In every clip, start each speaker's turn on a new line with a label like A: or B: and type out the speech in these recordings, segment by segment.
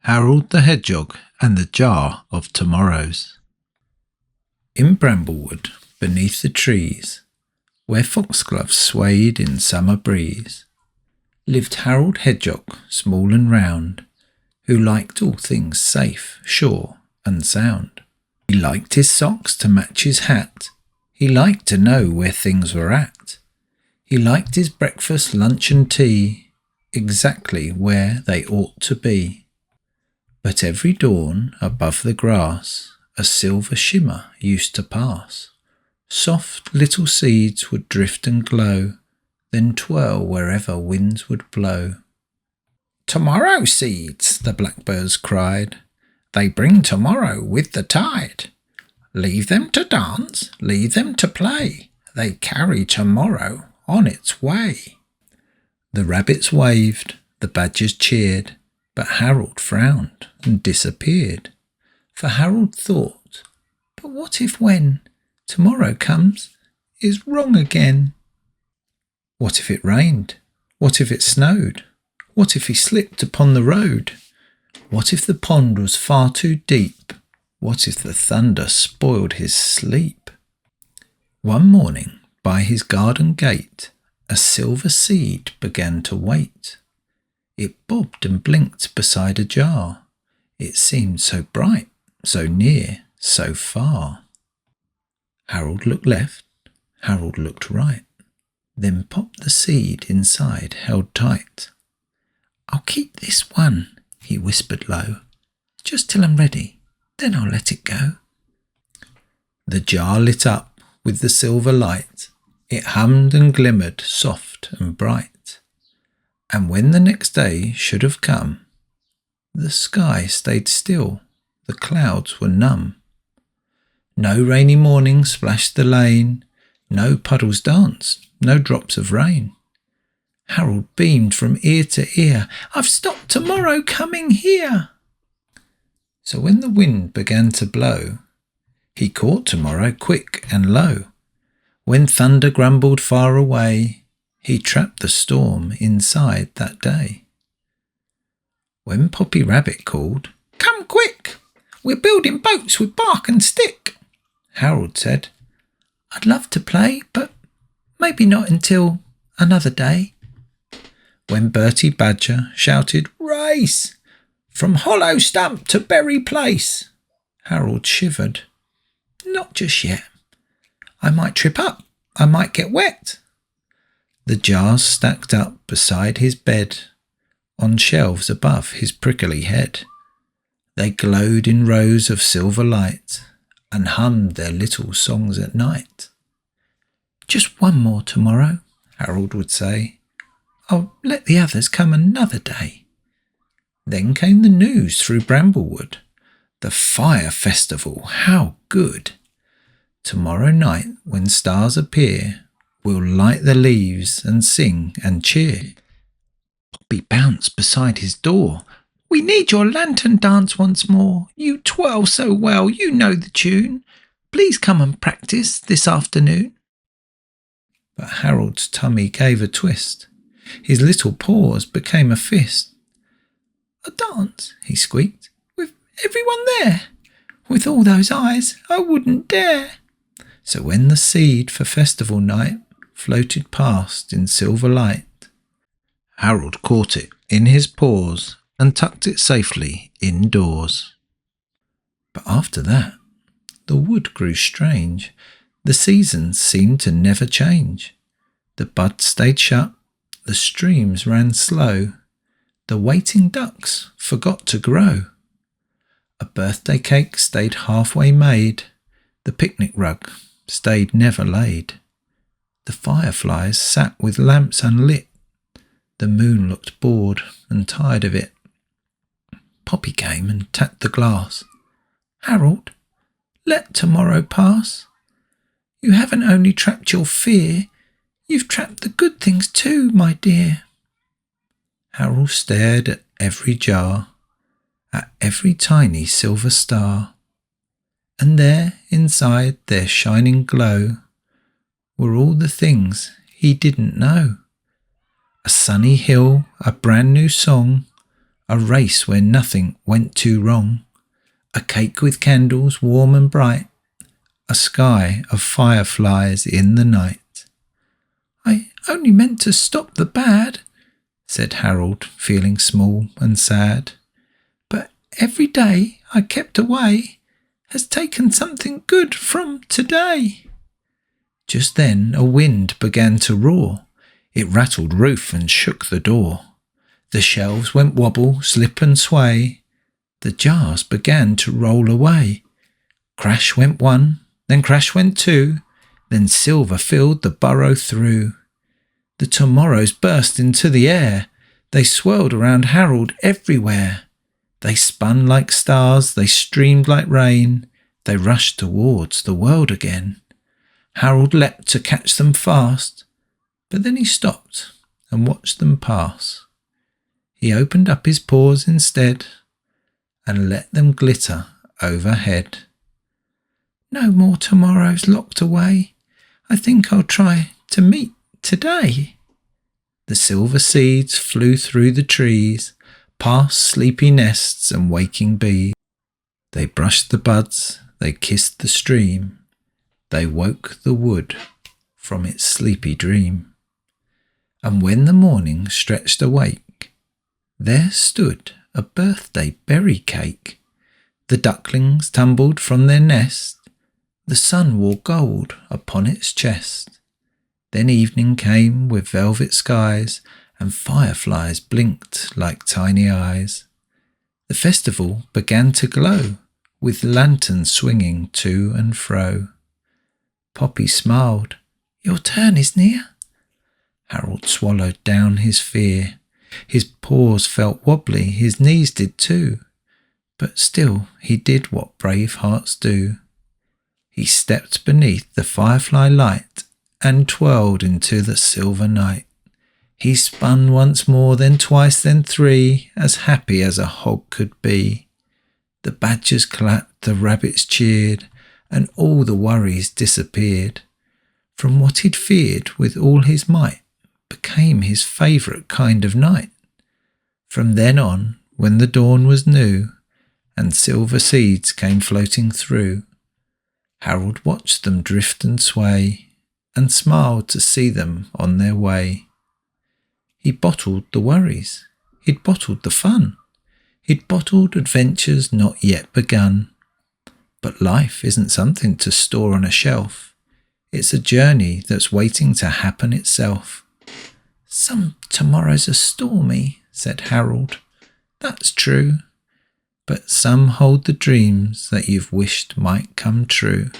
A: Harold the Hedgehog and the Jar of Tomorrows. In Bramblewood, beneath the trees, where foxgloves swayed in summer breeze, lived Harold Hedgehog, small and round, who liked all things safe, sure and sound. He liked his socks to match his hat. He liked to know where things were at. He liked his breakfast, lunch and tea exactly where they ought to be. But every dawn above the grass a silver shimmer used to pass. Soft little seeds would drift and glow, then twirl wherever winds would blow. "Tomorrow seeds," the blackbirds cried, "they bring tomorrow with the tide. Leave them to dance, leave them to play, they carry tomorrow on its way." The rabbits waved, the badgers cheered, but Harold frowned and disappeared. For Harold thought, but what if when tomorrow comes is wrong again? What if it rained? What if it snowed? What if he slipped upon the road? What if the pond was far too deep? What if the thunder spoiled his sleep? One morning, by his garden gate, a silver seed began to wait. It bobbed and blinked beside a jar. It seemed so bright, so near, so far. Harold looked left, Harold looked right, then popped the seed inside, held tight. "I'll keep this one," he whispered low, "just till I'm ready, then I'll let it go." The jar lit up with the silver light. It hummed and glimmered soft and bright. And when the next day should have come, the sky stayed still, the clouds were numb. No rainy morning splashed the lane, no puddles danced, no drops of rain. Harold beamed from ear to ear, "I've stopped tomorrow coming here." So when the wind began to blow, he caught tomorrow quick and low. When thunder grumbled far away, he trapped the storm inside that day. When Poppy Rabbit called, "Come quick, we're building boats with bark and stick," Harold said, "I'd love to play, but maybe not until another day." When Bertie Badger shouted, "Race! From Hollow Stump to Berry Place," Harold shivered. "Not just yet. I might trip up, I might get wet." The jars stacked up beside his bed, on shelves above his prickly head. They glowed in rows of silver light, and hummed their little songs at night. "Just one more tomorrow," Harold would say. "I'll let the others come another day." Then came the news through Bramblewood. The Fire Festival, how good! Tomorrow night, when stars appear, we'll light the leaves and sing and cheer. Poppy bounced beside his door. "We need your lantern dance once more. You twirl so well, you know the tune. Please come and practice this afternoon." But Harold's tummy gave a twist. His little paws became a fist. "A dance," he squeaked, "with everyone there? With all those eyes, I wouldn't dare." So when the seed for festival night floated past in silver light, Harold caught it in his paws and tucked it safely indoors. But after that, the wood grew strange. The seasons seemed to never change. The buds stayed shut, the streams ran slow, the waiting ducks forgot to grow. A birthday cake stayed halfway made, the picnic rug stayed never laid. The fireflies sat with lamps unlit, the moon looked bored and tired of it. Poppy came and tapped the glass. "Harold, let tomorrow pass. You haven't only trapped your fear, you've trapped the good things too, my dear." Harold stared at every jar, at every tiny silver star, and there, inside their shining glow, were all the things he didn't know. A sunny hill, a brand new song, a race where nothing went too wrong, a cake with candles warm and bright, a sky of fireflies in the night. I only meant to stop the bad, said Harold, feeling small and sad. But every day I kept away has taken something good from today. Just then a wind began to roar. It rattled roof and shook the door. The shelves went wobble, slip and sway. The jars began to roll away. Crash went one, then crash went two, then silver filled the burrow through. The tomorrows burst into the air. They swirled around Harold everywhere. They spun like stars, they streamed like rain. They rushed towards the world again. Harold leapt to catch them fast, but then he stopped and watched them pass. He opened up his paws instead and let them glitter overhead. No more tomorrows locked away. I think I'll try to meet today. The silver seeds flew through the trees, past sleepy nests and waking bees. They brushed the buds, they kissed the stream. They woke the wood from its sleepy dream. And when the morning stretched awake, there stood a birthday berry cake. The ducklings tumbled from their nest. The sun wore gold upon its chest. Then evening came with velvet skies, and fireflies blinked like tiny eyes. The festival began to glow, with lanterns swinging to and fro. Poppy smiled. Your turn is near. Harold swallowed down his fear. His paws felt wobbly, his knees did too. But still he did what brave hearts do. He stepped beneath the firefly light and twirled into the silver night. He spun once more, then twice, then three, as happy as a hog could be. The badgers clapped, the rabbits cheered, and all the worries disappeared. From what he'd feared with all his might became his favourite kind of night. From then on, when the dawn was new, and silver seeds came floating through, Harold watched them drift and sway, and smiled to see them on their way. He bottled the worries, he'd bottled the fun, he'd bottled adventures not yet begun. But life isn't something to store on a shelf. It's a journey that's waiting to happen itself. Some tomorrows are stormy, said Harold. That's true. But some hold the dreams that you've wished might come true.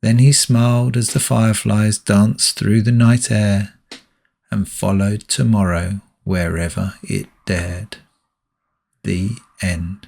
A: Then he smiled as the fireflies danced through the night air and followed tomorrow wherever it dared. The end.